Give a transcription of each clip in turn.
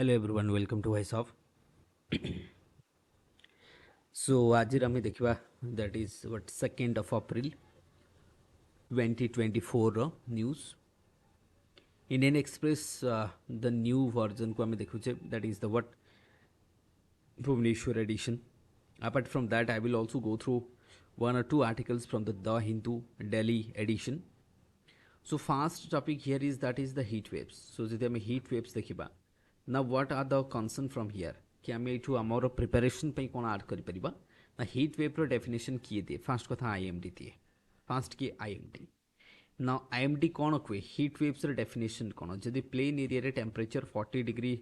Hello everyone, welcome to OASHUB. So आज आम देखा that is what 2nd of April 2024 रो news Indian Express the new version को आम देखुचे that is the what Bhubaneswar edition. Apart from that, I will also go through one or two articles from the Hindu Delhi edition. So first topic here is that is the heat waves. So जदि आम heat waves देखा now what are the concern from here कि आम ये आमर preparation कौन आड कर ना हिट वेव्र डेफिनेसन किए दिए फास्ट कथा आईएमडी दिए फास्ट किए आईएमडी ना आईएमडी कौन कहे हिट वेव्स डेफिनेसन कौन जदि प्लेन एरिया रे temperature 40 degree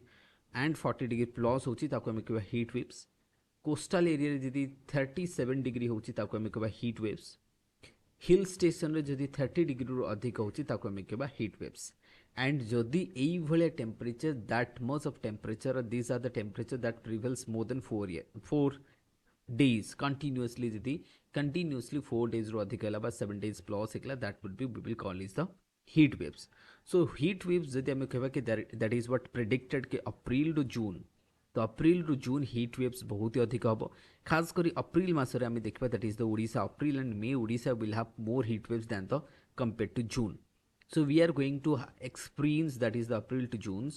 and 40 degree plus होची ताको आम कह हिट वेव्स कोस्टाल एरिया रे जदि 37 डिग्री होची ताको आम कह हिट वेव्स हिल स्टेशन रे जदि 30 डिग्री रु अधिक होची ताको आम कह हिट वेव्स एंड जदि एई भले temperature that much of temperature this are the temperature that prevails more than 4 days continuously जदि continuously 4 days रो अधिक है 7 days plus एकला that would be we will call is the heat waves. So heat waves जदि हमें कहबा कि that is what predicted कि अप्रैल टू जून तो अप्रैल टू जून heat waves बहुत ही अधिक हम खास करी अप्रैल मासरे आम देखा that is the Odisha April and May Odisha will have more heat waves than the compared to June. So we are going to experience that is the April to June's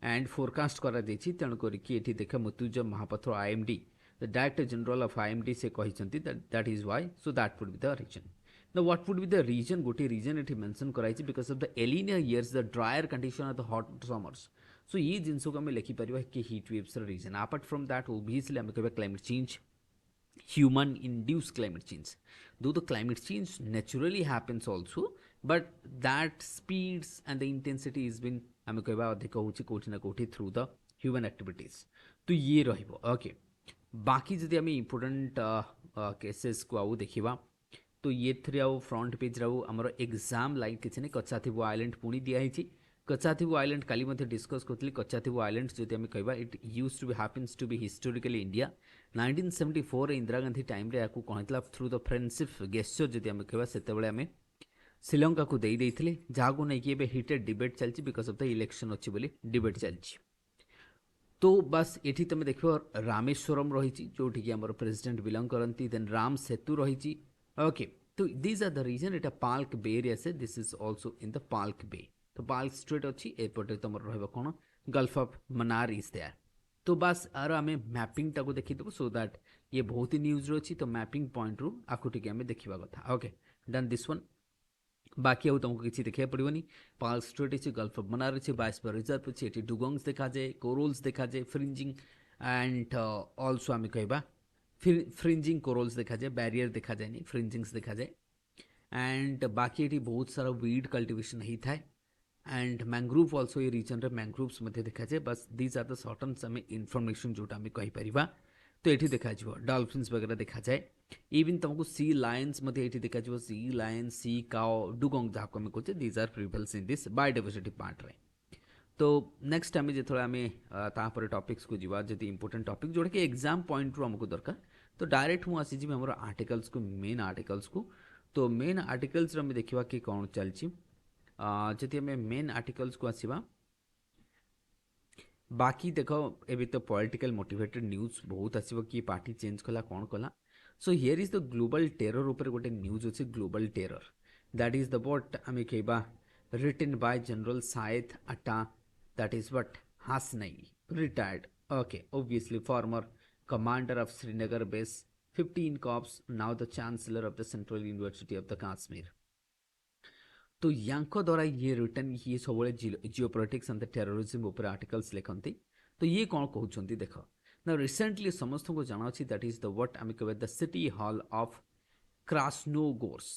and forecast करा देछि तेणु करी कि एठी देखा Mrityunjay Mahapatra IMD the director general of IMD से कहिसंती that is why so that would be the reason. Now what would be the reason गोटे reason एठी mention कराइछि because of the El Nino years the drier condition of the hot summers. So ये जिंसो को हमें लिखि परिबा कि heat waves raw reason. Apart from that obviously हमें कहबा climate change, human induced climate change. Though the climate change naturally happens also but that speeds and the intensity is been हमें कहबा अधिक होछि कोठी ना कोठी through the human activities. तो ये रहिबो ओके बाकी जदि आम इम्पोर्टाट केसेस को आउ देखा तो ये थ्री आउ फ्रंट पेज रे आमर एग्जाम लाइक किसी नहीं कचाथिबो आइलैंड पुणी दिखाई कचाथिबो आइलैंड काली मते डिस्कस करथि कचाथिबो आइलैंड जदि आम कहबा it used to be happens to be historically India 1974 Indira Gandhi time रे याकू कहतला थ्रू द फ्रेंडशिप गेस्चर जदि आम कहबा सेते बेले आम श्रीलंका को देई देइथिले जागो नै कि एबे हिटेड डिबेट चलछि बिकॉज ऑफ द इलेक्शन अछि बोली डिबेट चलछि तो बस ये तुम देख रामेश्वरम रही जो आम प्रेसिडेंट बिलंग करती देन राम सेतु रही ओके तो दीज आर द रीजन एटा पाल्क बे एरिया से this is also in the Palk Bay तो पाल्क स्ट्रेट अच्छी एपटे तुम रहा Gulf of Mannar is there तो बस आर आम मैपिंग टाक देखीदेव सो दैट ये बहुत ही न्यूज अच्छी तो मैपिंग पॉइंट रू आपको टी आम देखा कथा ओके डन दिस वन बाकी आउ तुमको किसी देखा पड़ोनी पाल स्ट्रेट अच्छे गल्फ ऑफ मन्नार अच्छे बाइसपर रिजर्व अच्छे ये डुगंग्स देखा जाए कोरोल्स देखा जाए फ्रिंजिंग एंड ऑल्सो आम कहवा फ्रिंजिंग कोरोल्स देखा जाए बैरियर देखा जाए फ्रिंजिंग्स देखा जाए एंड बाकी ये बहुत सारा वीड कल्टिवेशन होता है एंड मैंग्रोव ऑल्सो ये रीजन रे मैंग्रोव्स देखा जाए बस दीज आर द सर्टन आम इनफर्मेशन जोटा आम कहीपर तो ये देखा डॉल्फिन्स वगैरह देखा जाए इवन तुमको सी लायंस ये देखा सी लायन सी काओ डुगंग जहाँ को कहे these are prevails in this biodiversity part रे तो नेक्स्ट टाइम जो आम तापर टॉपिक्स को जीवा जब इंपोर्टेंट टॉपिक जोटा कि एग्जाम पॉइंट रू आमको दरकार तो डायरेक्ट मुझे आसीजी आम आर्टिकल्स को मेन आर्टिकल्स को तो मेन आर्टिकल्स आम देखा कि कौन चलती जदि आम मेन आर्टिकल्स को आसवा बाकी देख एबे तो पॉलिटिकल मोटिवेटेड न्यूज बहुत आसो कि पार्टी चेंज कला कौन कला so here is the global terror ऊपर गोटे न्यूज अच्छे global terror that is the what आम कहबा written by General Syed Ata that is what Hasnain retired okay obviously former commander of Srinagar base 15 corps now the chancellor of the central university of the Kashmir तो यांको द्वारा ये return ये सब geopolitics and the terrorism ऊपर articles लिखती तो ये कौन कहते देख ना रिसेंटली समस्त को जाना दैट इज द व्हाट आम कह the city hall of Krasnogorsk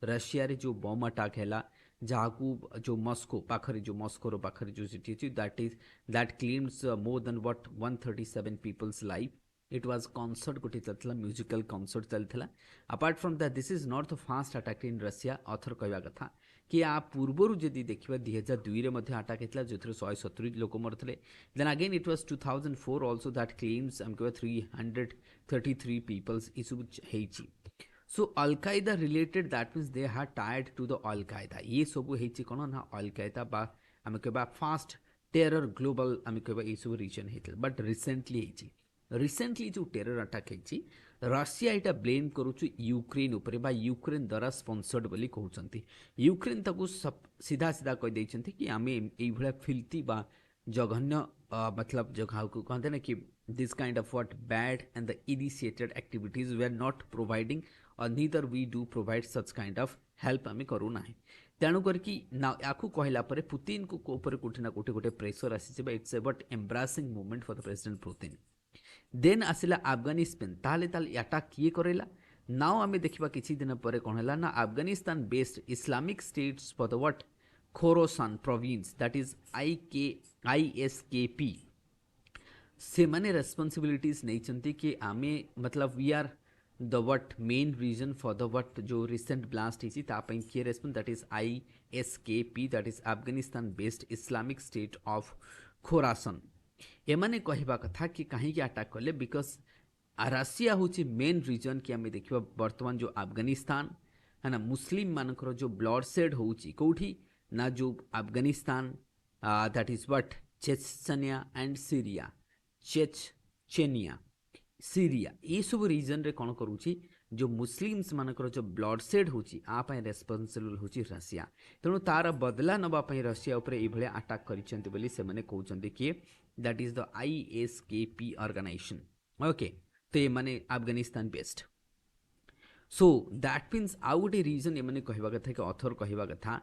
Russia रे जो बम अटैक है जहाँ को जो मस्को पाखरे जो मस्कोर पाखरे जो सिटी अच्छी that claims more than what 137 peoples life it was concert गोटे चलता म्यूजिकल कॉन्सर्ट चलता apart from that this is not the first attack in Russia अथर कहवा कथा कि आ पूर्वर जदि देखा 2002 अटैक होता जो 170 लोक मरते then again it was 2004 also that claims आम कह 333 पीपल्स ये सब so al Qaeda related that means they are टायर्ड टू द अलकायदा ये सब कौन ना अलकायदा आम कह फास्ट टेरर ग्लोबल आम कह ये सब रीजन होता बट रिसेंटली जो टेरर अटाक होती रशिया यहाँ ब्लेम करुच्च यूक्रेन उपरे बा यूक्रेन द्वारा स्पॉन्सर्ड बोली कहते यूक्रेन ताकू सीधा सीधा कहीदे कि आम ये फिल्थी बा जघन्य मतलब जो कहते ना कि this kind of what bad and the initiated activities we are not providing और neither we do provide such kind of help आम करूना तेणु करके या कहला पुतिन को ऊपर कोठी ना कोठी गोटे प्रेसर आसी it's a but embarrassing movement for the president Putin then आसला अफगानिस्तान ताले अटाक किए करेला नाउ आम देखा किसी दिन पर कौन है ना Afghanistan based Islamic States for the what Khorasan province that is ISKP से माने रेस्पॉन्सिबिलिटीज नहीं कि आमे मतलब we are the what main reason for the what जो रिसेंट ब्लास्ट होती किए response that is ISKP that is Afghanistan based Islamic State of Khorasan एमाने कहवा कथा कि कहीं अटाक कले बिकज रशिया हूँ मेन रीजन कि आम देखा बर्तमान जो अफगानिस्तान है ना मुस्लिम मानकर जो ब्लड सेड होठी ना जो Afghanistan that is what Chechnya and Syria Chechnya Syria ये सब रीजन रे कौन करुच्ची जो मुस्लिम्स मानकर जो ब्लड सेड होची आपाई रेस्पॉन्सिबल होची रशिया तेणु तार बदला नवापाई रशिया उपरे ये अटाक करिसेंति बोली से माने कहउचंती कि that is the ISKP organisation okay तो ये माने Afghanistan based so that means आउ गोटे रीजन ये कहवा कथा कि ऑथर कहवा कथा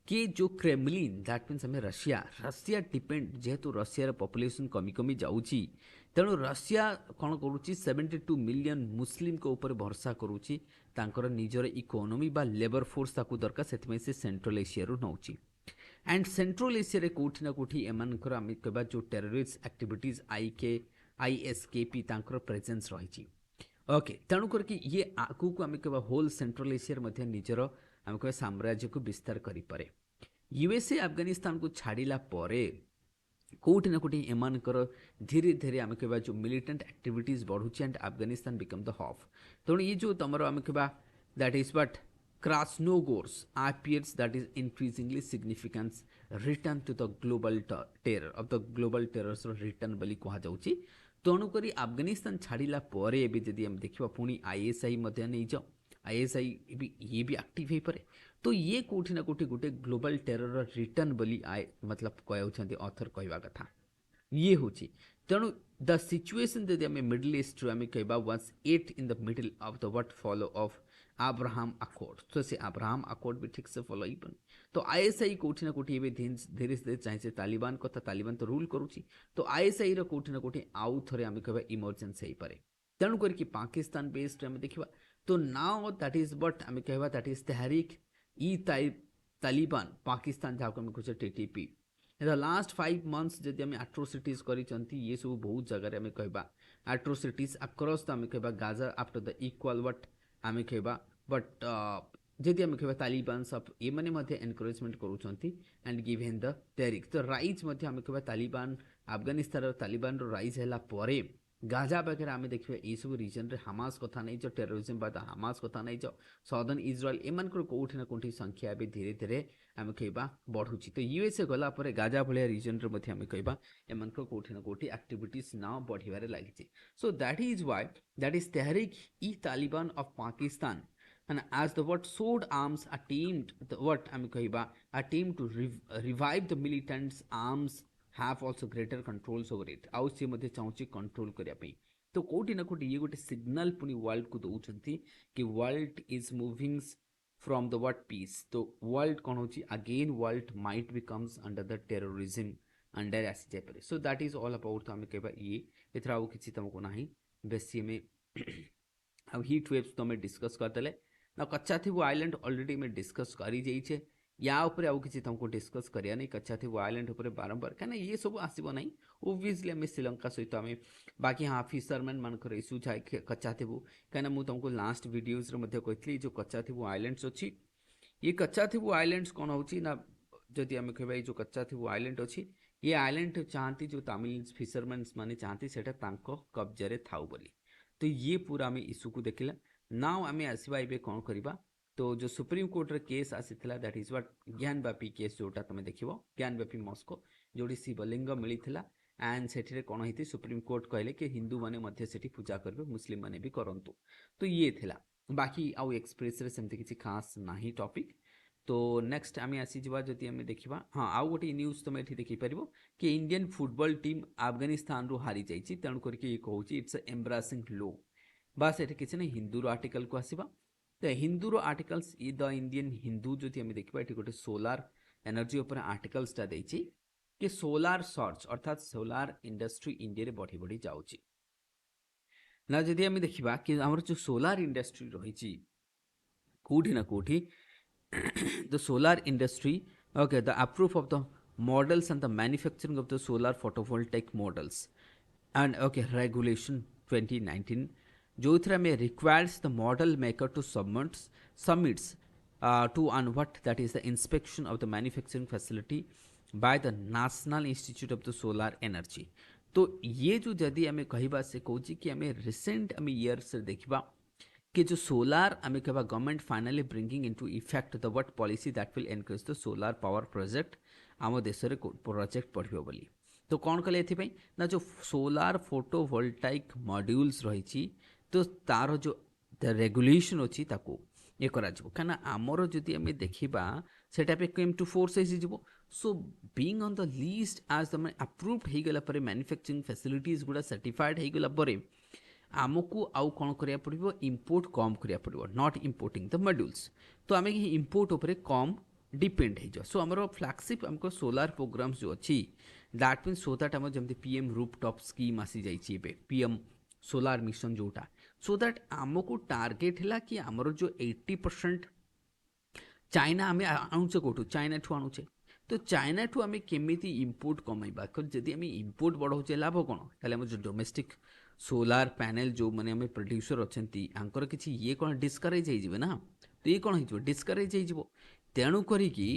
कि जो क्रेमलिन दैट मीन्स हमें रशिया डिपेंड जेहेतु रशियार पॉपुलेशन कमी कमी जाऊँगी तेणु रशिया कौन करुच्ची 72 मिलियन मुस्लिम को ऊपर भरोसा करुच्ची तांकर निजर इकोनोमी बा लेबर फोर्स ताकू दरकार से सेंट्रल एशिया नौची एंड सेंट्रल एशिया कोठी ना कोठी एमानकर आम कहबा जो टेररिस्ट एक्टिविटीज ISKP तांकर प्रेजेंस रही ओके तेणु करके ये आगू को आम कहबा होल सेंट्रल एशिया निजर आम कह साम्राज्य को विस्तार करें USA अफगानिस्तान को छाड़ा परे कोठी ना कोठी एमानकर धीरे धीरे आम कहबा जो मिलिटेंट एक्टिविटीज बढ़ुची and Afghanistan become the hub तेणु ये जो तुम आम कहबा that is what Krasnogorsk appears that is increasingly significance return to the global terror of the global terrors return बोली कहा जाउची तेणुक अफगानिस्तान छाड़ा पर जदि हम देखा पुणी ISI नहीं जाओ ISI ये भी एक्टिव हो पारे तो ये कोठी ना कोठी गोटे ग्लोबल टेरर रिटर्न बोली मतलब कहते ऑथर कहवा कथा ये हूँ तेणु द सिचुएशन जदि आम मिडिल ईस्ट आम कहवा was at in the middle of the what follow of Abraham accord तो से अब्राहम अकॉर्ड भी ठीक से फॉलो ही बन तो ISI कोठी ना कोठी धीरे धीरे चाहे तालिबान कथा तालिबान तो रूल करुच्ची तो ISI कोठी ना कोठी आउ थे आम कह इमरजेंसी हो पारे तेणु करके पाकिस्तान बेस्ड आम देखा तो नाउ दैट इज बट आम कहवा दैट इज तहरीक ई तालिबान पाकिस्तान जहाँ आम कहे TTP द लास्ट 5 months जदि आम एट्रोसिटीज करिसेंती ये सब बहुत जगह आम कहवा एट्रोसिटीज अक्रॉस द आम कहवा Gaza after the equal what आम कहवा बट जदि आम कहवा तालिबान सब ये मैंने एनकरेजमेंट करुँच एंड गिवेन द टेरिक तो राइज आम कहवा तालिबान अफगानिस्तान तालिबान राइज है गाजा पाखे आम देखा ये सब रिजन रे हमास कथा नहीं जो टेररिज्म बा हमास कथा नहीं जो सदर्न इज्राएल एम कौटी ना कौटी संख्या भी धीरे धीरे आम कहवा बढ़ुची तो USA गला पर गाजा भाया रिजन रे आम कहवा एम कौटी ना कौटी एक्टिविटीज ना बढ़िबार लगी so that is why that is Tehreek e Taliban of Pakistan and as the what sword arms attempt the what आम कहवा attempt to revive the militants arms have also greater controls over it आउ सी मध्य चाहूँगी कंट्रोल करने तो कोटी ना कोटी ये गोटे सिग्नल पुनी वर्ल्ड को दौरान कि world is moving from the what peace तो वर्ल्ड कौन होची again world might becomes under the terrorism under आसी जाए so that is all about तो आम कहवा ये एथर आउ किसी तुमको ना बेसी में आ हीट वेव्स तो हमें डिस्कस करदेले ना कच्चा थी वो आइलैंड ऑलरेडी में डिस्कस करी जाइए या उपरे आउ किसी तुमको डिस्कस करिया नहीं कच्चा थी वो आइलैंड उपरे बारंबार कहीं ये सब आसब ना ओबियसली आम श्रीलंका सहित आम बाकी हाँ फिशरमैन मानकर इश्यू जाए कच्चा थी वो कहीं मुझे तुमको लास्ट वीडियोज कहती जो कच्चा थी वो आइलैंड्स अच्छी ये कच्चा थी वो आइलैंड्स कौन हो जदि आम कह जो कच्चा थी वो आइलैंड अच्छी ये आइलैंड चाहती जो तमिल फिशरमैन मैंने चाहती से कब्जे था बोली तो ये पूरा आम इश्यू को देखला नाउ आम आसवा ए कौन करवा तो जो सुप्रीम कोर्ट रे केस आसी that is what Gyanvapi case जोटा तुम देख ज्ञानव्यापी मस्को जोटी शिवलिंग मिलता एंड से कौन होती सुप्रीम कोर्ट कहले कि हिंदू माने मध्य सेठी पूजा करेंगे मुस्लिम माने भी करंतु तो ये थिला बाकी आउ एक्सप्रेस रे सेमती किसी खास नाही टॉपिक तो नेक्स्ट आम आसीजा जदि आम देखा हाँ आउ गोटे न्यूज तुम ये देखिपर कि इंडियन फुटबॉल टीम अफगानिस्तान रू हारी जाइए तेणुक कहूँ इट्स एम्ब्रासिंग लो बास ये किसी ना हिंदूर आर्टिकल को आसवा तो Hindur articles the Indian Hindu जदि आम देखा ये गोटे सोलार एनर्जी उपर आर्टिकल्सटा देछि कि सोलार सर्च अर्थात सोलार इंडस्ट्री इंडिया बढ़ी बढ़ी जाऊँगी ना जदि आम देखा कि आमर जो सोलार इंडस्ट्री रही कौटी ना कौटी the solar industry okay the approve of the models and the manufacturing of the solar photovoltaic models and okay regulation 2019 जो में requires the model maker to submits to on what that is the inspection of the manufacturing facility by the National Institute of the Solar Energy तो ये जो जदि आम कहवा से कौन कि आम रिसेंट आम इयर्स देखा कि जो सोलार आम कह government finally bringing into effect the what policy that will encourage the solar power project आम देश में प्रोजेक्ट बढ़ियो बोली तो कौन कले एथिपाई ना जो सोलार फोटोवोल्टाइक मॉड्यूल्स रही तो तार जो रेगुलेशन अच्छी ताको ये करा कहीं आमर जदि आम देखा सेटा पे केम टू फोर्स हो so being on the list आज द अप्रूव्ड हो गला मैन्युफैक्चरिंग फैसिलिटीज गुड़ा सर्टिफाइड हो गला आमको आउ कौन करा पड़ो इंपोर्ट कम करा पड़ो नॉट इंपोर्टिंग द मॉड्यूल्स तो आम इंपोर्ट उपर कम डिपेंड हो सो आमर फ्लैगशिप आमको सोलार प्रोग्राम्स जो अच्छी दैट मीन सो दैट आम जमी पीएम रूफटॉप स्कीम आसी जाइए पीएम सोलार मिशन जोटा सो दैट आमको टार्गेट है कि आमर जो 80% चाइना आम आणुचे कौटू चाइना ठू आणुचे तो चाइना ठू आम केमी इंपोर्ट कमाइबा जदि आम इंपोर्ट बढ़ाऊे लाभ कौन ताले आम जो डोमेस्टिक सोलार पैनल जो मैंने आम प्रोड्यूसर अच्छी आंकर किसी ये कौन डिस्करेज हो ना तो ये कौन हो डिस्करेज हो तेणु करिकी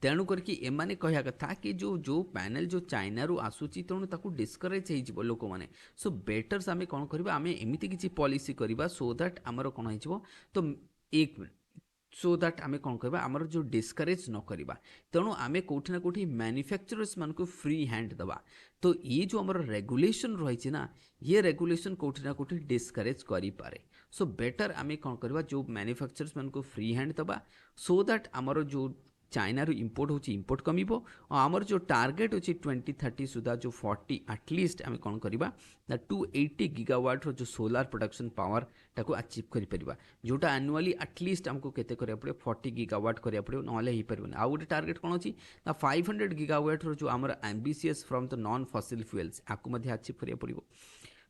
तेणु करके एमाने कहया कथा कि जो जो पैनल जो चाइना रू आसूची तेणु ताकू डिस्करेज हो लोक मैंने सो बेटर आम कौन करवा आम एमती किसी पॉलिसी करवा सो दैट आमर कौन हो तो एक मिनट सो दैट आम कौन करवा आमर जो डिस्करेज न करवा तेणु आम कौटी ना कौटी मैन्युफैक्चरर्स मान को फ्री हैंड दवा तो ये जो आमर रेगुलेशन रही ना ये रेगुलेशन कौटी ना कौटी डिस्करेज करें सो बेटर आम कौन करवा जो मैन्युफैक्चरर्स मान को फ्री हैंड दवा सो दैट आमर जो चाइना रू इंपोर्ट होची इंपोर्ट कमिबो और आमर जो टार्गेट होची 2030 सुधा जो 40 एटलिस्ट आम कौन करवा ना 280 गीगावाट रो जो सोलार प्रोडक्शन पावर टाको अचीव करि परिबा जोटा एनुअली एटलिस्ट हमको केते करिया पड़े 40 गीगावाट करिया पड़े नहले ही परिबो आ गोटे टार्गेट कोन अछि ना 500 गीगावाट रो जो आमर ambitious from the non fossil fuels आकु मध्ये अचीव करिया पड़िबो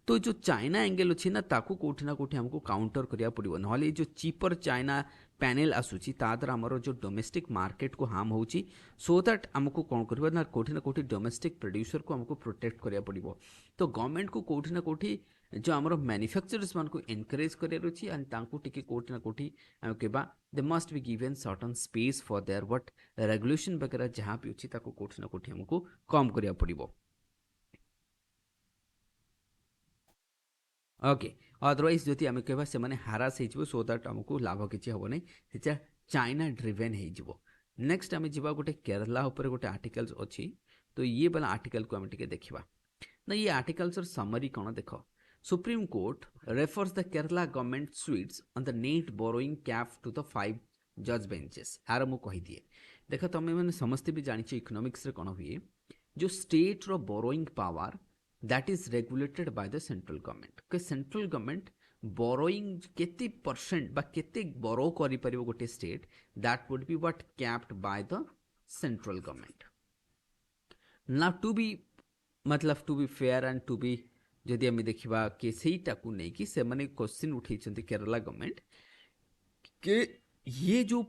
तो जो चाइना एंगल अच्छी ना ताकू कोठी ना कोठी हमको काउंटर करिया पड़िबो नहले जो चीपर चाइना पैनल आसूची ताद्वारा आमर जो डोमेस्टिक मार्केट को हार्म होची सो दैट आमको कौन करबा ना कोठी डोमेस्टिक प्रोड्यूसर को हमको प्रोटेक्ट करिया पड़िबो तो गवर्नमेंट को कोठी ना कोठी जो आमर मैन्युफैक्चरर्स मान को एनकरेज करिया रछि एंड तांको टिके कोठी ना कोठी हम केबा they must be given certain space for their what regulation वगैरह जहां भी अछि ताको कोठी ना कोठी हमको कम करिया पड़िबो ओके अदरवाइज जदि आम कह से हारास हो सो दैट आमको लाभ किसी हम नहीं चाइना ड्रिवेन हो नेक्स्ट आम जा गोटे केरला उपर गोटे आर्टिकल्स अच्छी तो ये वाला आर्टिकल को आम देखा ना ये आर्टिकल्स समरी कौन देख supreme court refers the Kerala government suits on the net borrowing cap to the 5 जज बेंचेस यार मु कहीदिए देख तुम मैंने समस्ते भी जानी इकोनॉमिक्स रे कौन हुए जो स्टेट रो borrowing power that is regulated by the central government के central government borrowing केते परसेंट बा केते बोरो करि परिबो गोटे state that would be what capped by the central government now to be मतलब to be fair and to be जदि आम देखा कि सेटा को नहीं कि से माने क्वेश्चन उठेइछन्ती केरला गवर्नमेंट के ये जो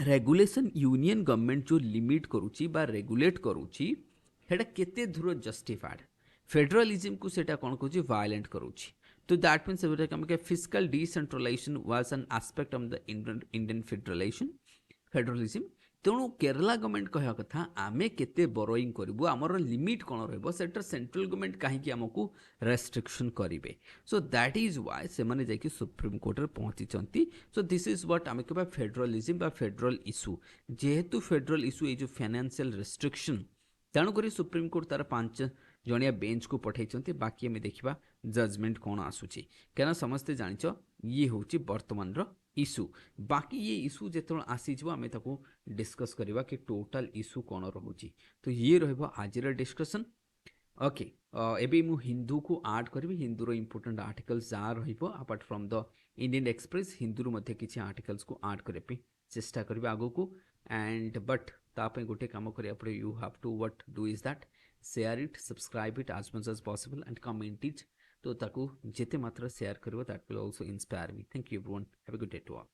रेगुलेशन यूनियन गवर्नमेंट जो लिमिट करूची बा रेगुलेट करूची हेटा केते दूर जस्टिफाइड फेडरलिज्म को सेटा कौन कहूँ वायलेंट करूची तो that means fiscal decentralisation was an aspect of the Indian federalism तेणु केरला गवर्नमेंट कहवा कथा आमे केते बोरोइंग करिवु आमर लिमिट कोन रहबो सेटर सेंट्रल गवर्नमेंट काहे कि हमकु रेस्ट्रिक्शन करिवे सो दैट इज व्हाई से माने जाय कि सुप्रीम कोर्ट रे पहुंची चंती सो दिस इज व्हाट आमे कहबा फेडरलिज्म बा फेडरल इशू जेहेतु फेडरल इशू ए जो फाइनेंशियल रेस्ट्रिक्शन तेणुक सुप्रीम कोर्ट तार 5 जणिया बेंच को पठाई बाकी आम देखा जजमेंट कौन आसूची क्या समस्ते जाच ये हूँ बर्तमान इशू बाकी ये इशू जो आसीज आम डिस्कस करवा कि टोटाल इशू कौन रोचे तो ये आज डिस्कसन ओके एबे मु हिंदू को आड करी हिंदूर इंपोर्टेंट आर्टिकल्स जहाँ report from the Indian Express Hindu मध्य किसी आर्टिकल्स को आड करने चेष्टा करी आग को एंड बट ताप गोटे काम करा पड़े you have to what do is that share it subscribe it as much as possible and comment it तो ताकू जेते मात्रा शेयर करिवो that will also inspire me thank you everyone have a good day to all